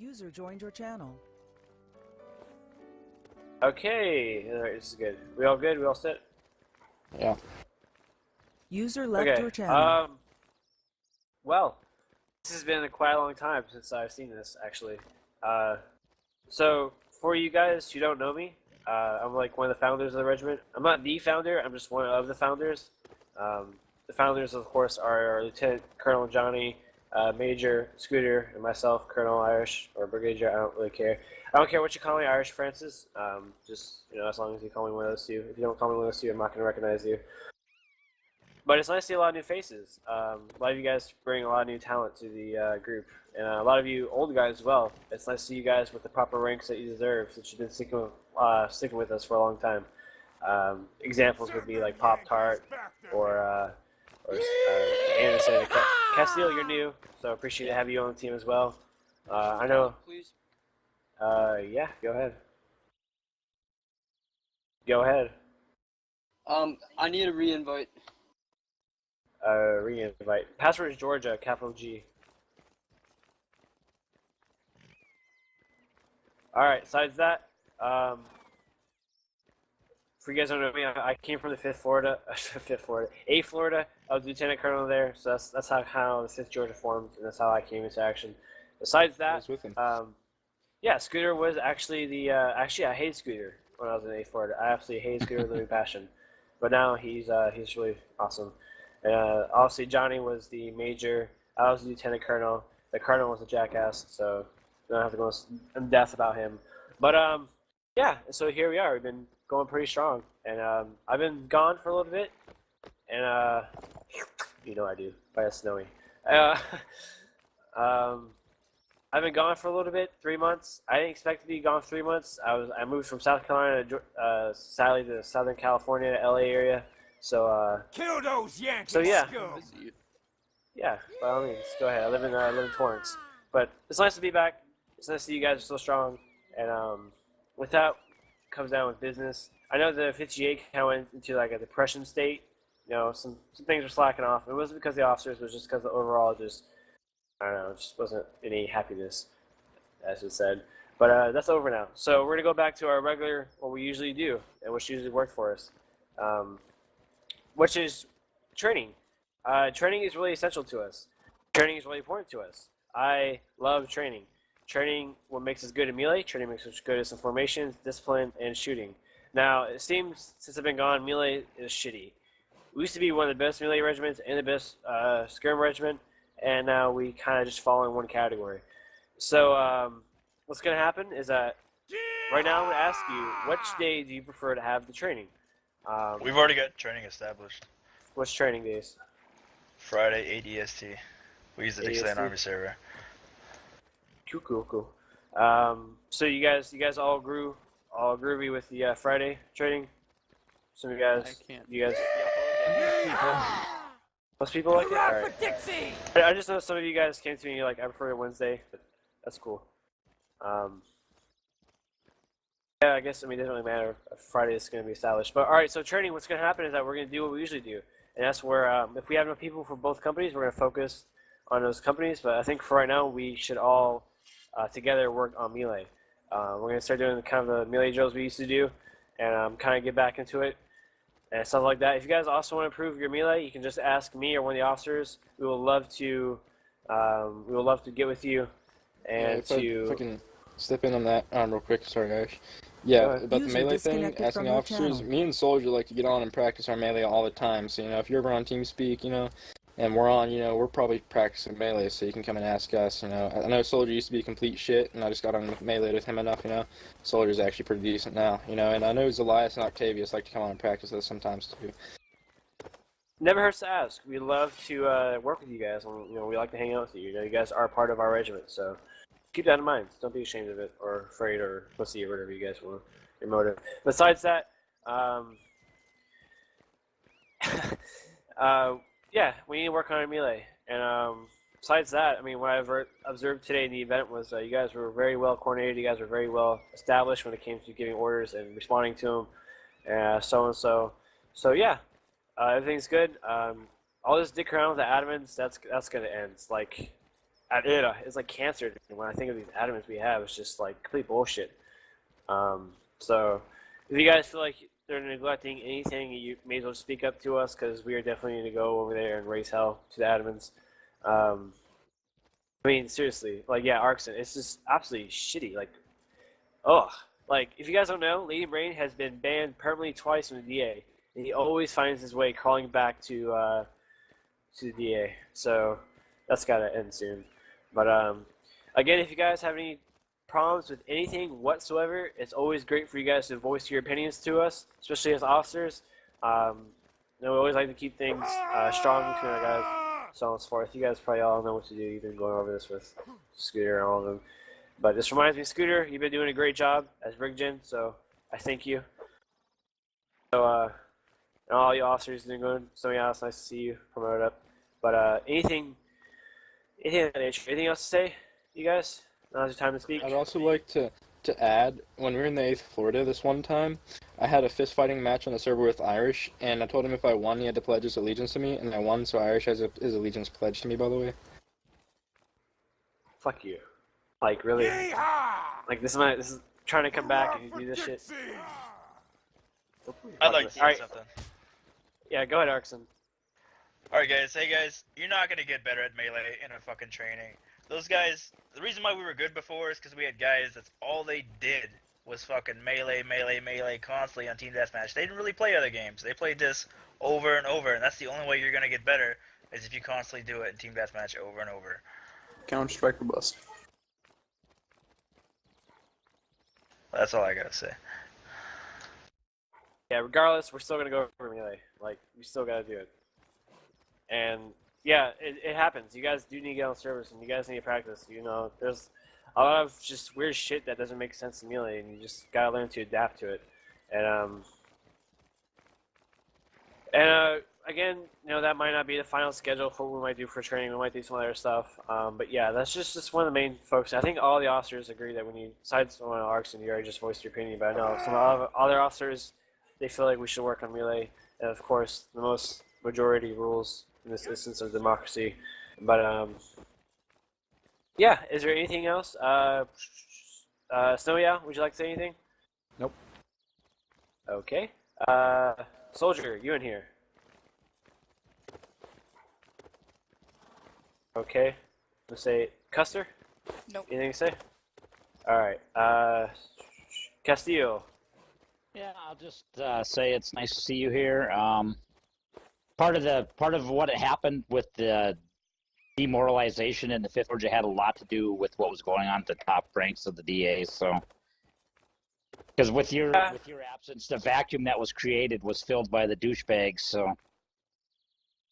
User joined your channel. Okay, alright, this is good. We all good? We all set? Yeah. User left Okay. your channel. Well, this has been quite a long time since I've seen this, actually. So, for you guys who don't know me, I'm like one of the founders of the regiment. I'm not the founder, I'm just one of the founders. The founders, of course, are Lieutenant Colonel Johnny, Major Scooter, and myself, Colonel Irish, or Brigadier, I don't really care. I don't care what you call me, Irish Francis. Just, as long as you call me one of those two. If you don't call me one of those two, I'm not going to recognize you. But it's nice to see a lot of new faces. A lot of you guys bring a lot of new talent to the group. And a lot of you old guys as well. It's nice to see you guys with the proper ranks that you deserve, since you've been sticking with us for a long time. Examples would be like Pop-Tart or Anderson. Castile, you're new, so appreciate to have you on the team as well. I know. Please. Yeah, go ahead. Go ahead. I need a re-invite. Re-invite. Password is Georgia, capital G. Alright, besides that, for you guys don't know me, I came from the 8th Florida. I was Lieutenant Colonel there, so that's how the 5th Georgia formed, and that's how I came into action. Besides that, yeah, Scooter was actually the, actually I hated Scooter when I was in 8th Florida. I absolutely hated Scooter with living passion. But now he's really awesome. Obviously Johnny was the major, I was the Lieutenant Colonel, the Colonel was a jackass, so I don't have to go in depth about him. But yeah, so here we are. We've been going pretty strong, and I've been gone for a little bit, and you know I do, by a snowy. I've been gone for a little bit, 3 months. I didn't expect to be gone for 3 months. I moved from South Carolina to sadly to Southern California, LA area. So kill those Yankees. So yeah. Yeah, by all means, go ahead. I live in Torrance, but it's nice to be back. It's nice to see you guys are so strong, and with that comes down with business. I know the 58 kind of went into like a depression state. Some things were slacking off. It wasn't because of the officers, it was just because the overall just, I don't know, just wasn't any happiness, as it said. But that's over now. So we're gonna go back to our regular, what we usually do, and which usually worked for us, which is training. Training is really essential to us. Training is really important to us. I love training. Training, what makes us good at melee, training makes us good at some formations, discipline, and shooting. Now, it seems, since I've been gone, melee is shitty. We used to be one of the best melee regiments and the best skirm regiment, and now we kind of just fall in one category. So, what's going to happen is that, right now I'm going to ask you, which day do you prefer to have the training? We've already got training established. What's training days? Friday, ADST. We use the Dixieland Army server. Cool. So you guys all groovy with the Friday training? Some of you guys, most people like it? Alright. I just know some of you guys came to me and you're like, I prefer Wednesday, but that's cool. Yeah, I guess, it doesn't really matter if Friday is going to be established. But alright, so training, what's going to happen is that we're going to do what we usually do. And that's where, if we have enough people for both companies, we're going to focus on those companies. But I think for right now, we should all together work on melee. We're going to start doing kind of the melee drills we used to do, and kind of get back into it and stuff like that. If you guys also want to improve your melee, you can just ask me or one of the officers. We will love to get with you and if I can step in on that real quick. Sorry, Ash. Yeah, about the melee thing, asking the officers, me and Soldier like to get on and practice our melee all the time. So, if you're ever on TeamSpeak, and we're on, we're probably practicing melee, so you can come and ask us, I know Soldier used to be complete shit, and I just got on melee with him enough, Soldier's actually pretty decent now, and I know Elias and Octavius like to come on and practice us sometimes, too. Never hurts to ask. We love to work with you guys, and, we like to hang out with you. You guys are part of our regiment, so keep that in mind. Don't be ashamed of it, or afraid, or pussy, or whatever you guys want, your motive. Besides that, yeah, we need to work on our melee. And besides that, what I've observed today in the event was you guys were very well coordinated. You guys were very well established when it came to giving orders and responding to them, and so and so. So yeah, everything's good. All this dick around with the admins, that's gonna end. It's like, It's like cancer. When I think of these admins we have, it's just like complete bullshit. So if you guys feel like they're neglecting anything, you may as well speak up to us because we are definitely going to go over there and raise hell to the admins. I mean, seriously, like, yeah, Arkson, it's just absolutely shitty. Like, ugh. Like, if you guys don't know, Lady Brain has been banned permanently twice from the DA, and he always finds his way crawling back to the DA. So that's gotta end soon. But again, if you guys have any problems with anything whatsoever, it's always great for you guys to voice your opinions to us, especially as officers. We always like to keep things strong between our guys, so on and so forth. You guys probably all know what to do. You've been going over this with Scooter and all of them. But this reminds me, Scooter, you've been doing a great job as Regiment, so I thank you. So, and all you officers doing good. Something else, nice to see you promoted up. But anything else to say, you guys? Now's your time to speak. I'd also like to add, when we were in the 8th Florida this one time, I had a fist fighting match on the server with Irish, and I told him if I won, he had to pledge his allegiance to me, and I won, so Irish has his allegiance pledged to me, by the way. Fuck you. Like, really? Like, this is trying to come back and you do this shit. I'd like to say something. Yeah, go ahead, Arkson. Alright guys, hey guys, you're not gonna get better at melee in a fucking training. Those guys, the reason why we were good before is because we had guys that's all they did was fucking melee constantly on Team Deathmatch. They didn't really play other games. They played this over and over, and that's the only way you're gonna get better is if you constantly do it in Team Deathmatch over and over. Counter-Strike robust. That's all I gotta say. Yeah, regardless, we're still gonna go over melee. Like, we still gotta do it. And yeah, it happens. You guys do need to get on service, and you guys need to practice. You know, there's a lot of just weird shit that doesn't make sense in melee, and you just gotta learn to adapt to it. And again, you know, that might not be the final schedule for what we might do for training. We might do some other stuff. But yeah, that's just one of the main focus. I think all the officers agree that when you, besides one of Arkson, you already just voiced your opinion. But I know some other officers, they feel like we should work on melee. And of course, the most majority rules in this instance of democracy. But yeah, is there anything else? Snowy Owl, would you like to say anything? Nope. Okay. Soldier, you in here? Okay. Let's say Custer. Nope. Anything to say? All right. Castillo. Yeah, I'll just say it's nice to see you here. Part of what happened with the demoralization in the Fifth Georgia had a lot to do with what was going on at the top ranks of the DAs. So, because with your absence, the vacuum that was created was filled by the douchebags. So,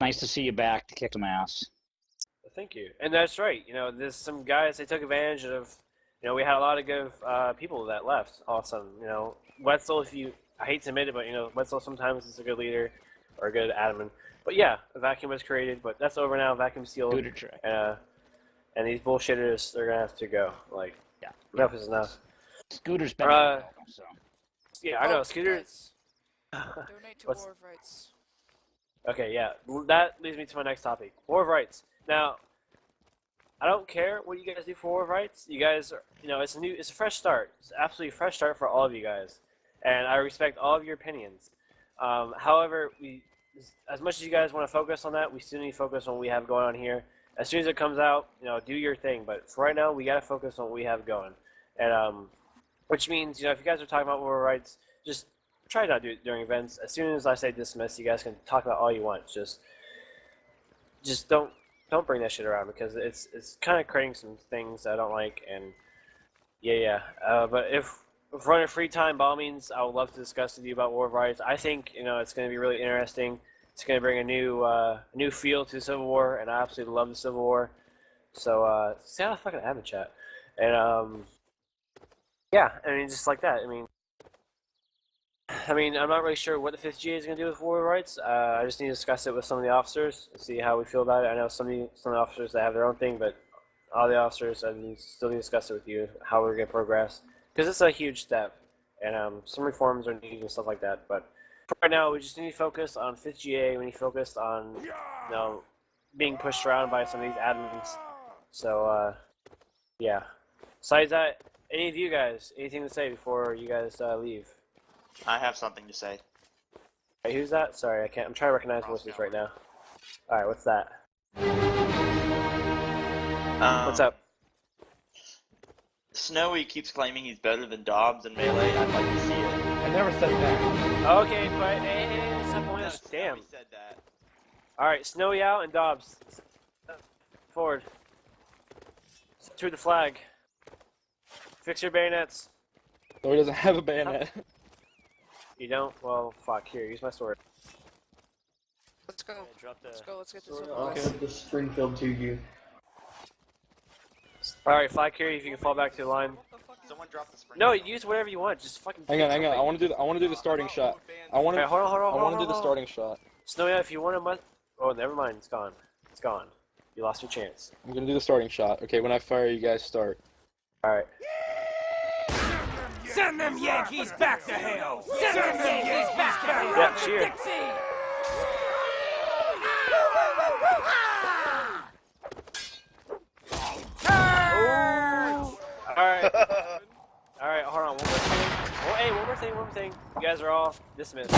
nice to see you back to kick some ass. Thank you. And that's right. You know, there's some guys, they took advantage of, you know, we had a lot of good people that left all of a sudden. You know, Wetzel, I hate to admit it, but, you know, Wetzel sometimes is a good leader or a good admin. But yeah, a vacuum was created, but that's over now. Vacuum sealed. And these bullshitters, they're going to have to go. Like, yeah, enough is enough. Scooter's been welcome, so. Yeah, I know. Scooter. Donate to What's- War of Rights. Okay, yeah. That leads me to my next topic. War of Rights. Now, I don't care what you guys do for War of Rights. You guys are, you know, it's a fresh start. It's absolutely a fresh start for all of you guys. And I respect all of your opinions. However, as much as you guys want to focus on that, we still need to focus on what we have going on here. As soon as it comes out, you know, do your thing. But for right now, we got to focus on what we have going. And, which means, you know, if you guys are talking about War of Rights, just try not to do it during events. As soon as I say dismiss, you guys can talk about all you want. Just don't bring that shit around because it's kind of creating some things I don't like. And yeah. But if we're running free time, by all means, I would love to discuss with you about War of Rights. I think, you know, it's going to be really interesting. It's going to bring a new feel to the Civil War, and I absolutely love the Civil War. So stay out of fucking admin chat. And yeah, I mean, just like that. I mean, I'm not really sure what the 5th GA is going to do with War of Rights. I just need to discuss it with some of the officers and see how we feel about it. I know some of the officers that have their own thing, but all the officers, I still need to discuss it with you, how we're going to progress. Because it's a huge step, and some reforms are needed and stuff like that. But for right now, we just need to focus on 5th GA. We need to focus on, you know, being pushed around by some of these admins. So, yeah. Besides that, any of you guys, anything to say before you guys leave? I have something to say. Hey, who's that? Sorry, I can't. I'm trying to recognize voices right now. All right, what's that? What's up? Snowy keeps claiming he's better than Dobbs in Melee. I'd like to see it. I never said that. Okay, but hey, stop on this. Damn. Snowy said that. All right, Snowy out and Dobbs. Forward. To the flag. Fix your bayonets. So he doesn't have a bayonet. You don't? Well, fuck. Here, use my sword. Let's go. Drop the... Let's go. Let's get this over I'll with. hand the Springfield to you. Alright, flag carrier, if you can fall back to the line. Someone drop the spring. No, use whatever you want. Just fucking. Hang on. I want to do the starting shot. I want Okay, hold on. to do the starting shot. Snowy, if you want to. Oh, never mind. It's gone. It's gone. You lost your chance. I'm gonna do the starting shot. Okay, when I fire, you guys start. Alright. Send them Yankees back to hell! Send them Yankees back to hell! Yeah, cheer. Dixie! Alright. Alright, hold on. One more thing. Oh, hey, one more thing. You guys are all dismissed.